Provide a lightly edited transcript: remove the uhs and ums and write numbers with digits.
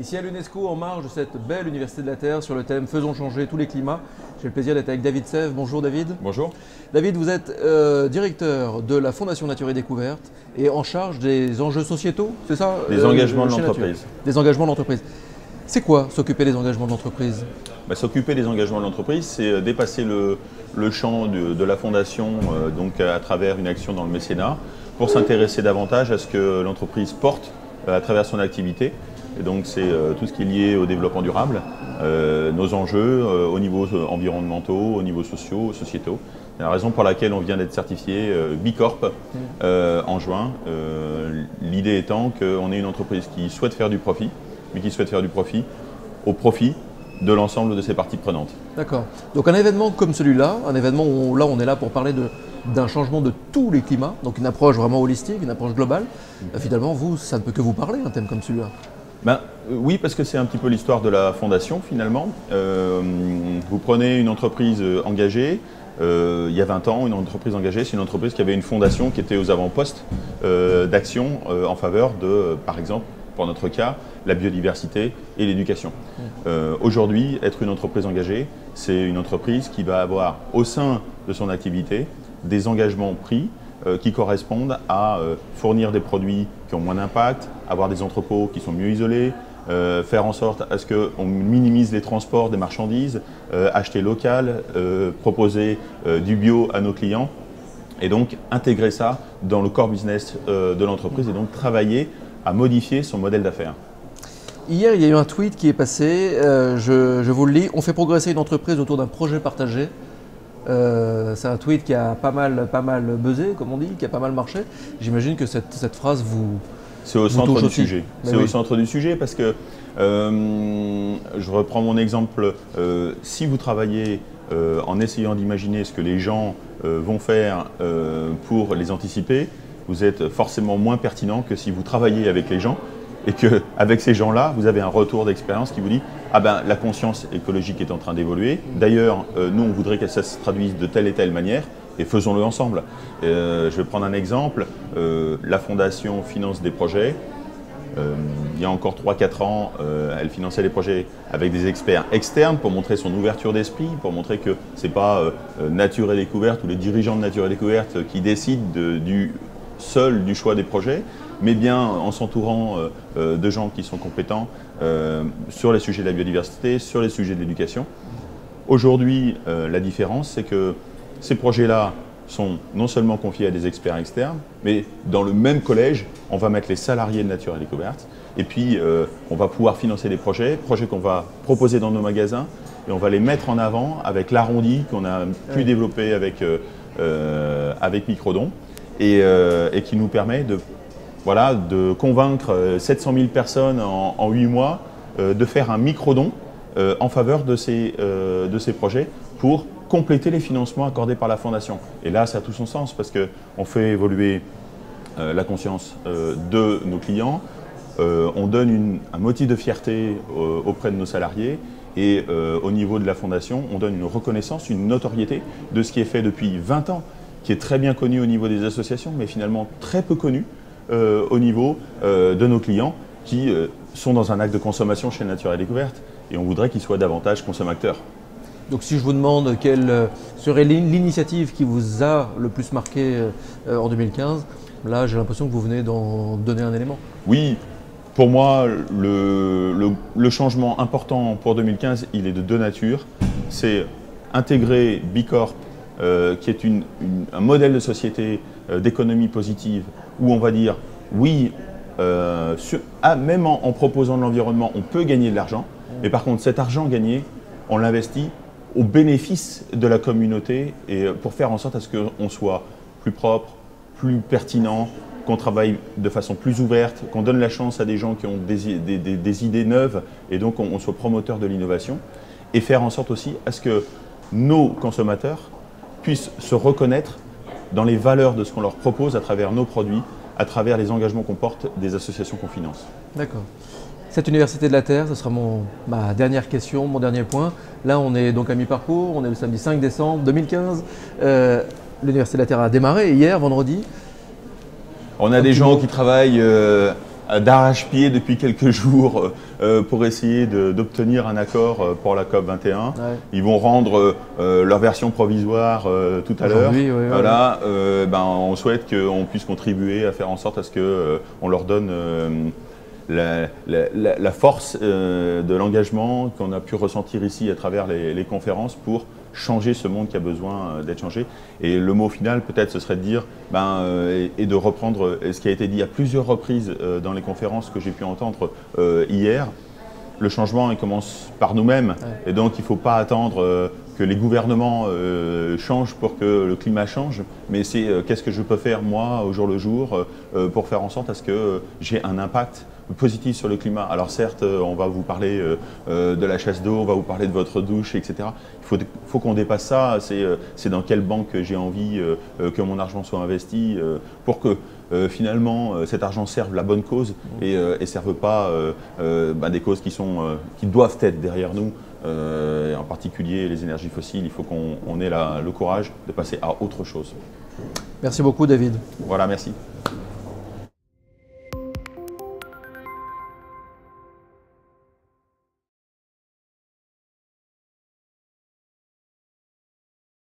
Ici à l'UNESCO, en marge de cette belle Université de la Terre, sur le thème Faisons changer tous les climats. J'ai le plaisir d'être avec David Sèvres. Bonjour David. Bonjour. David, vous êtes directeur de la Fondation Nature et Découverte et en charge des enjeux sociétaux, c'est ça? Des engagements de l'entreprise. Des engagements de l'entreprise. C'est quoi s'occuper des engagements de l'entreprise? S'occuper des engagements de l'entreprise, c'est dépasser le champ de la Fondation donc à travers une action dans le mécénat pour s'intéresser davantage à ce que l'entreprise porte à travers son activité. Et donc c'est tout ce qui est lié au développement durable, nos enjeux au niveau environnementaux, au niveau sociétaux. C'est la raison pour laquelle on vient d'être certifié Bicorp en juin. L'idée étant qu'on est une entreprise qui souhaite faire du profit, mais qui souhaite faire du profit au profit de l'ensemble de ses parties prenantes. D'accord. Donc un événement comme celui-là, un événement où là on est là pour parler d'un changement de tous les climats, donc une approche vraiment holistique, une approche globale. Finalement, vous, ça ne peut que vous parler, un thème comme celui-là. Oui, parce que c'est un petit peu l'histoire de la Fondation finalement. Vous prenez une entreprise engagée, il y a 20 ans, une entreprise engagée, c'est une entreprise qui avait une fondation qui était aux avant-postes d'action en faveur de, par exemple, pour notre cas, la biodiversité et l'éducation. Aujourd'hui, être une entreprise engagée, c'est une entreprise qui va avoir au sein de son activité des engagements pris qui correspondent à fournir des produits qui ont moins d'impact, avoir des entrepôts qui sont mieux isolés, faire en sorte à ce qu'on minimise les transports des marchandises, acheter local, proposer du bio à nos clients et donc intégrer ça dans le core business de l'entreprise et donc travailler à modifier son modèle d'affaires. Hier, il y a eu un tweet qui est passé, je vous le lis, on fait progresser une entreprise autour d'un projet partagé. C'est un tweet qui a pas mal buzzé, comme on dit, qui a pas mal marché. J'imagine que cette phrase vous... C'est au centre du sujet. C'est au centre du sujet parce que, je reprends mon exemple, si vous travaillez en essayant d'imaginer ce que les gens vont faire pour les anticiper, vous êtes forcément moins pertinent que si vous travaillez avec les gens et qu'avec ces gens-là, vous avez un retour d'expérience qui vous dit « Ah ben, la conscience écologique est en train d'évoluer. D'ailleurs, nous, on voudrait que ça se traduise de telle et telle manière et faisons-le ensemble. » Je vais prendre un exemple. La Fondation finance des projets. Il y a encore 3-4 ans, elle finançait les projets avec des experts externes pour montrer son ouverture d'esprit, pour montrer que ce n'est pas Nature et Découverte ou les dirigeants de Nature et Découverte qui décident du choix des projets, mais bien en s'entourant de gens qui sont compétents sur les sujets de la biodiversité, sur les sujets de l'éducation. Aujourd'hui, la différence, c'est que ces projets-là sont non seulement confiés à des experts externes, mais dans le même collège, on va mettre les salariés de Nature et Découverte, et puis on va pouvoir financer des projets qu'on va proposer dans nos magasins, et on va les mettre en avant avec l'arrondi qu'on a pu développer avec Microdon, et qui nous permet de convaincre 700 000 personnes en 8 mois de faire un microdon en faveur de ces projets pour compléter les financements accordés par la Fondation. Et là, ça a tout son sens parce qu'on fait évoluer la conscience de nos clients, on donne un motif de fierté auprès de nos salariés et au niveau de la Fondation, on donne une reconnaissance, une notoriété de ce qui est fait depuis 20 ans, qui est très bien connu au niveau des associations, mais finalement très peu connu au niveau de nos clients qui sont dans un acte de consommation chez Nature et Découverte et on voudrait qu'ils soient davantage consommateurs. Donc si je vous demande quelle serait l'initiative qui vous a le plus marqué en 2015, là j'ai l'impression que vous venez d'en donner un élément. Oui, pour moi le changement important pour 2015, il est de deux natures. C'est intégrer Bicorp qui est un modèle de société d'économie positive où on va dire oui, même en proposant de l'environnement, on peut gagner de l'argent, mais par contre cet argent gagné, on l'investit au bénéfice de la communauté et pour faire en sorte à ce qu'on soit plus propre, plus pertinent, qu'on travaille de façon plus ouverte, qu'on donne la chance à des gens qui ont des idées neuves et donc on soit promoteur de l'innovation et faire en sorte aussi à ce que nos consommateurs puissent se reconnaître dans les valeurs de ce qu'on leur propose à travers nos produits, à travers les engagements qu'on porte des associations qu'on finance. D'accord. Cette Université de la Terre, ce sera ma dernière question, mon dernier point. Là, on est donc à mi-parcours, on est le samedi 5 décembre 2015. L'Université de la Terre a démarré hier, vendredi. On a des gens qui travaillent d'arrache-pied depuis quelques jours pour essayer d'obtenir un accord pour la COP 21. Ouais. Ils vont rendre leur version provisoire tout à l'heure. Voilà, on souhaite qu'on puisse contribuer à faire en sorte à ce qu'on leur donne la force de l'engagement qu'on a pu ressentir ici à travers les conférences pour changer ce monde qui a besoin d'être changé. Et le mot final, peut-être, ce serait de dire, et de reprendre ce qui a été dit à plusieurs reprises dans les conférences que j'ai pu entendre hier. Le changement, il commence par nous-mêmes. Ouais. Et donc, il ne faut pas attendre que les gouvernements changent pour que le climat change. Mais c'est qu'est-ce que je peux faire, moi, au jour le jour, pour faire en sorte à ce que j'ai un impact positif sur le climat. Alors certes, on va vous parler de la chasse d'eau, on va vous parler de votre douche, etc. Il faut qu'on dépasse ça. C'est dans quelle banque j'ai envie que mon argent soit investi pour que finalement cet argent serve la bonne cause et ne serve pas des causes qui doivent être derrière nous. En particulier les énergies fossiles. Il faut qu'on ait le courage de passer à autre chose. Merci beaucoup, David. Voilà, merci.